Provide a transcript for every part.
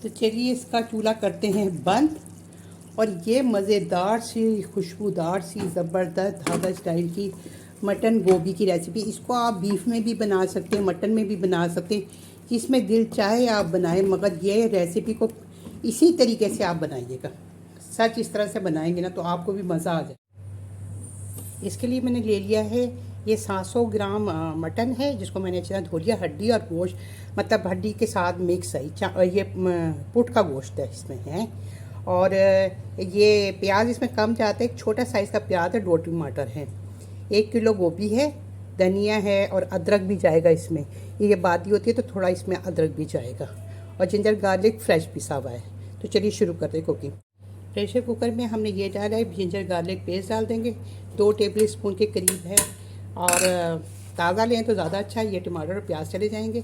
तो चलिए इसका चूल्हा करते हैं बंद। और ये मज़ेदार सी खुशबूदार सी ज़बरदस्त ढाबा स्टाइल की मटन गोभी की रेसिपी, इसको आप बीफ में भी बना सकते हैं, मटन में भी बना सकते हैं, जिसमें दिल चाहे आप बनाएं, मगर ये रेसिपी को इसी तरीके से आप बनाइएगा। सच इस तरह से बनाएंगे ना तो आपको भी मज़ा आ जाए। इसके लिए मैंने ले लिया है ये 700 ग्राम मटन है, जिसको मैंने अच्छी तरह धो लिया। हड्डी और गोश्त, मतलब हड्डी के साथ मिक्स है, ये पुट का गोश्त है इसमें है। और ये प्याज इसमें कम जाता है, एक छोटा साइज़ का प्याज है, 2 टमाटर हैं, 1 किलो गोभी है, धनिया है और अदरक भी जाएगा इसमें। ये बादी होती है तो थोड़ा इसमें अदरक भी जाएगा, और जिंजर गार्लिक फ्रेश पिसा हुआ है। तो चलिए शुरू करते हैं कुकिंग। प्रेशर कुकर में हमने ये डाला है, जिंजर गार्लिक पेस्ट डाल देंगे, 2 टेबल स्पून के करीब है। और ताज़ा लें तो ज़्यादा अच्छा है। ये टमाटर और प्याज चले जाएंगे।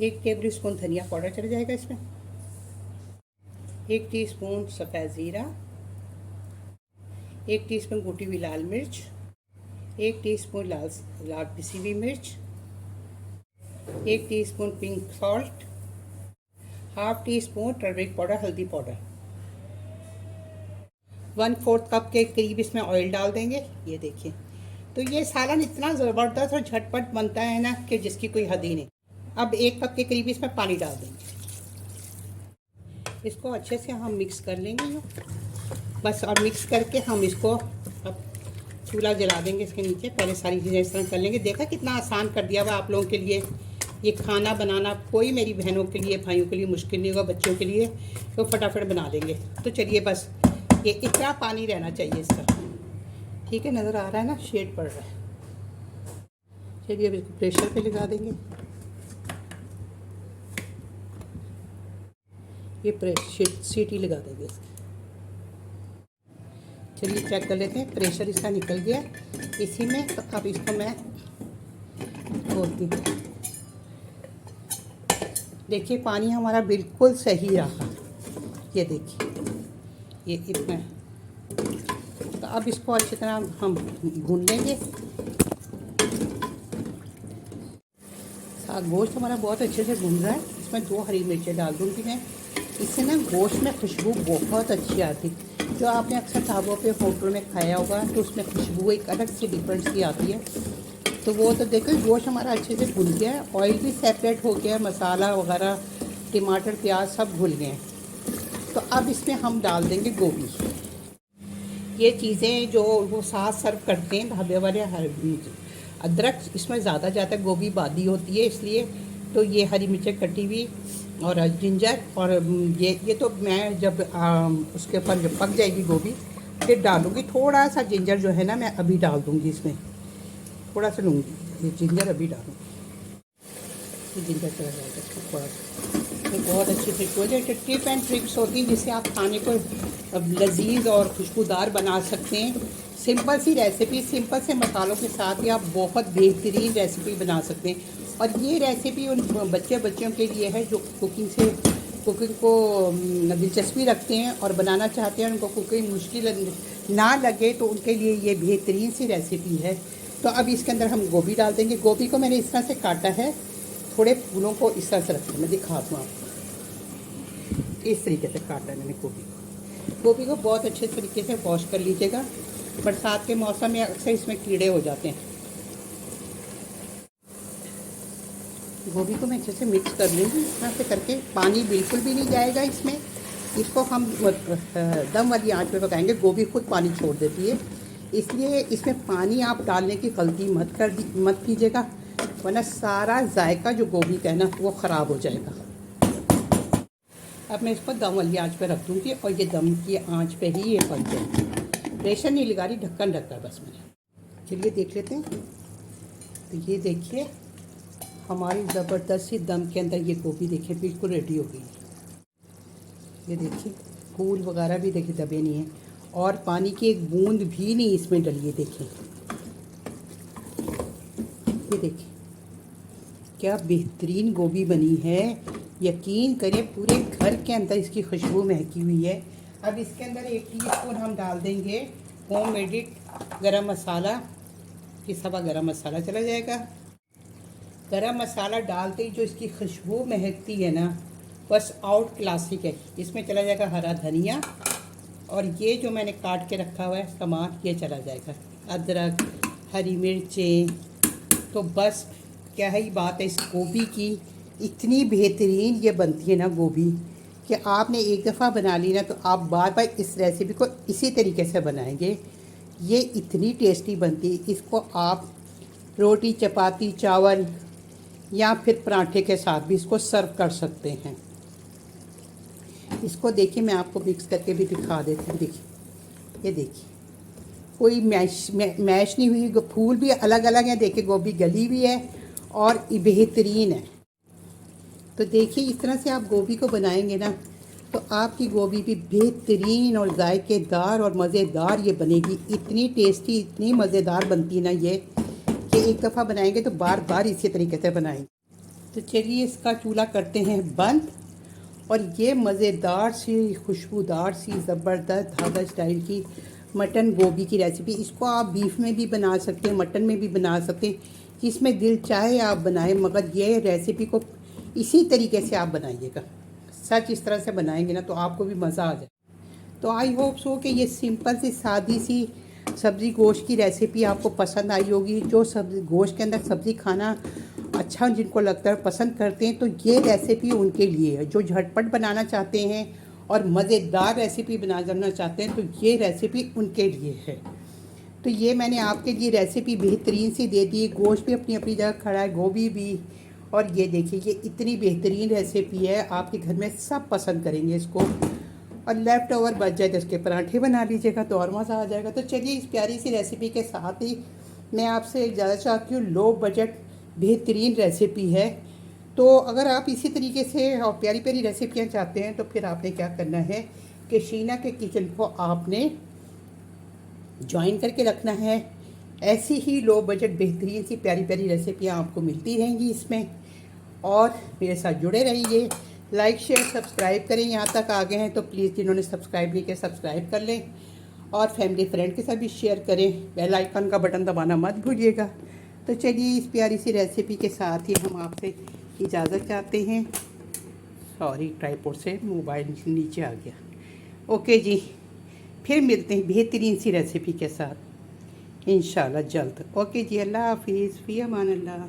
1 टेबल स्पून धनिया पाउडर चले जाएगा इसमें, 1 टीस्पून सफ़ेद ज़ीरा, 1 टीस्पून कुटी हुई लाल मिर्च, 1 टीस्पून लाल पिसी हुई मिर्च, 1 teaspoon pink salt, half tea spoon turmeric powder, हल्दी पाउडर, 1/4 कप के करीब इसमें ऑयल डाल देंगे। ये देखिए, तो ये सालन इतना ज़बरदस्त और झटपट बनता है ना कि जिसकी कोई हद ही नहीं। अब 1 कप के करीब इसमें पानी डाल देंगे। इसको अच्छे से हम मिक्स कर लेंगे बस, और मिक्स करके हम इसको अब चूल्हा जला देंगे इसके नीचे। पहले सारी चीज़ें इस तरह कर लेंगे। देखा कितना आसान कर दिया हुआ आप लोगों के लिए। ये खाना बनाना कोई मेरी बहनों के लिए, भाइयों के लिए मुश्किल नहीं होगा, बच्चों के लिए तो फटाफट बना देंगे। तो चलिए, बस ये इतना पानी रहना चाहिए इसका, ठीक है। नज़र आ रहा है ना, शेड पड़ रहा है। चलिए अब इसको प्रेशर पे लगा देंगे। ये प्रेशर सीटी लगा देंगे इसकी। चलिए चेक कर लेते हैं, प्रेशर इसका निकल गया इसी में। तो अब इसको मैं खोलती हूँ। देखिए पानी हमारा बिल्कुल सही रहा, ये देखिए, ये इतना। तो अब इसको अच्छी तरह हम भून लेंगे। गोश्त हमारा बहुत अच्छे से भून रहा है। इसमें 2 हरी मिर्चें डाल दूँगी मैं। इससे ना गोश्त में खुशबू बहुत अच्छी आती। जो आपने अक्सर ढाबों पे होटल में खाया होगा तो उसमें खुशबू एक अलग सी डिफरेंट सी आती है। तो वो तो देखो, गोश्त हमारा अच्छे से भुन गया है, ऑयल भी सेपरेट हो गया है, मसाला वगैरह टमाटर प्याज सब भुन गए हैं। तो अब इसमें हम डाल देंगे गोभी। ये चीज़ें जो वो साथ सर्व करते हैं ढाबे वाले, अदरक इसमें ज़्यादा जाता है, गोभी बादी होती है इसलिए। तो ये हरी मिर्चें कटी हुई और जिंजर, और ये तो मैं जब उसके ऊपर जब पक जाएगी गोभी फिर डालूँगी। थोड़ा सा जिंजर जो है ना मैं अभी डाल दूँगी इसमें, थोड़ा सा लूँगी ये जिंजर अभी डालूँगी। ये जिंजर चला जाएगा थोड़ा सा, तो बहुत अच्छी खुशबू है। टिप एंड ट्रिक्स होती हैं जिससे आप खाने को लजीज और खुशबूदार बना सकते हैं। सिंपल सी रेसिपी, सिंपल से मसालों के साथ ही आप बहुत बेहतरीन रेसिपी बना सकते हैं। और ये रेसिपी उन बच्चों के लिए है जो कुकिंग को दिलचस्पी रखते हैं और बनाना चाहते हैं, उनको कुकिंग मुश्किल ना लगे, तो उनके लिए ये बेहतरीन सी रेसिपी है। तो अब इसके अंदर हम गोभी डाल देंगे। गोभी को मैंने इस तरह से काटा है, थोड़े फूलों को इस तरह से रखा है, मैं दिखा दूँ आपको। इस तरीके से काटा है मैंने गोभी को बहुत अच्छे तरीके से वॉश कर लीजिएगा। बरसात के मौसम में अक्सर इसमें कीड़े हो जाते हैं। गोभी को मैं अच्छे से मिक्स कर लूँगी इस तरह से करके। पानी बिल्कुल भी नहीं जाएगा इसमें। इसको हम दम वाली आंच पे पकाएंगे। गोभी खुद पानी छोड़ देती है, इसलिए इसमें पानी आप डालने की गलती मत कीजिएगा, वरना सारा जायका जो गोभी का है ना वो ख़राब हो जाएगा। अब मैं इसको दम वाली आंच पे रख दूँगी और ये दम की आंच पे ही ये पक जाएगी। प्रेशर नहीं लगा रही, ढक्कन ढका बस मैंने। चलिए देख लेते हैं। तो ये देखिए हमारी ज़बरदस्त सी दम के अंदर ये गोभी देखिए बिल्कुल रेडी हो गई। ये देखिए फूल वगैरह भी देखिए दबे नहीं हैं, और पानी की एक बूंद भी नहीं इसमें डली है। देखिए ये देखिए क्या बेहतरीन गोभी बनी है। यकीन करें पूरे घर के अंदर इसकी खुशबू महकी हुई है। अब इसके अंदर 1 टीस्पून हम डाल देंगे होम मेड गरम मसाला। पिसा हुआ गरम मसाला चला जाएगा। गरम मसाला डालते ही जो इसकी खुशबू महकती है ना, बस आउट क्लासिक है। इसमें चला जाएगा हरा धनिया, और ये जो मैंने काट के रखा हुआ है सामान, ये चला जाएगा अदरक, हरी मिर्चें। तो बस क्या ही बात है इस गोभी की, इतनी बेहतरीन ये बनती है ना गोभी, कि आपने एक दफ़ा बना ली ना तो आप बार बार इस रेसिपी को इसी तरीके से बनाएंगे। ये इतनी टेस्टी बनती है, इसको आप रोटी, चपाती, चावल या फिर पराठे के साथ भी इसको सर्व कर सकते हैं। इसको देखिए, मैं आपको मिक्स करके भी दिखा देती हूँ। देखिए, ये देखिए, कोई मैश नहीं हुई, फूल भी अलग अलग हैं। देखिए गोभी गली भी है और बेहतरीन है। तो देखिए, इस तरह से आप गोभी को बनाएंगे ना तो आपकी गोभी भी बेहतरीन और जायकेदार और मज़ेदार ये बनेगी। इतनी टेस्टी, इतनी मज़ेदार बनती है ना ये, कि एक दफ़ा बनाएंगे तो बार बार इसी तरीके से बनाएंगे। तो चलिए इसका चूल्हा करते हैं बंद, और ये मज़ेदार सी, खुशबूदार सी, ज़बरदस्त ढाबा स्टाइल की मटन गोभी की रेसिपी। इसको आप बीफ में भी बना सकते हैं, मटन में भी बना सकते हैं, जिसमें दिल चाहे आप बनाएं, मगर ये रेसिपी को इसी तरीके से आप बनाइएगा। सच इस तरह से बनाएंगे ना तो आपको भी मज़ा आ जाए। तो आई होप सो कि ये सिंपल सी, सादी सी सब्ज़ी गोश्त की रेसिपी आपको पसंद आई होगी। जो सब्ज़ी गोश्त के अंदर सब्ज़ी खाना अच्छा जिनको लगता है, पसंद करते हैं, तो ये रेसिपी उनके लिए है। जो झटपट बनाना चाहते हैं और मज़ेदार रेसिपी बनाना चाहते हैं, तो ये रेसिपी उनके लिए है। तो ये मैंने आपके लिए रेसिपी बेहतरीन सी दे दी। गोश्त भी अपनी अपनी जगह खड़ा है, गोभी भी, और ये देखिए ये इतनी बेहतरीन रेसिपी है, आपके घर में सब पसंद करेंगे इसको। और लेफ़्ट ओवर बच जाए तो इसके पराठे बना लीजिएगा तो और मज़ा आ जाएगा। तो चलिए इस प्यारी सी रेसिपी के साथ ही मैं आपसे ज़्यादा चाहती हूँ, लो बजट बेहतरीन रेसिपी है। तो अगर आप इसी तरीके से और प्यारी प्यारी रेसिपियाँ चाहते हैं तो फिर आपने क्या करना है कि शीना के किचन को आपने ज्वाइन करके रखना है। ऐसी ही लो बजट बेहतरीन सी प्यारी प्यारी रेसिपियाँ आपको मिलती रहेंगी इसमें, और मेरे साथ जुड़े रहिए। लाइक, शेयर, सब्सक्राइब करें। यहाँ तक आ गए हैं तो प्लीज़ जिन्होंने सब्सक्राइब नहीं किया सब्सक्राइब कर लें, और फैमिली फ्रेंड के साथ भी शेयर करें। बेल आइकन का बटन दबाना मत भूलिएगा। तो चलिए इस प्यारी सी रेसिपी के साथ ही हम आपसे इजाज़त चाहते हैं। सॉरी, ट्राइपॉड से मोबाइल नीचे आ गया। ओके जी, फिर मिलते हैं बेहतरीन सी रेसिपी के साथ इंशाल्लाह जल्द। ओके जी, अल्लाह हाफिज़, फ़ी अमान अल्लाह।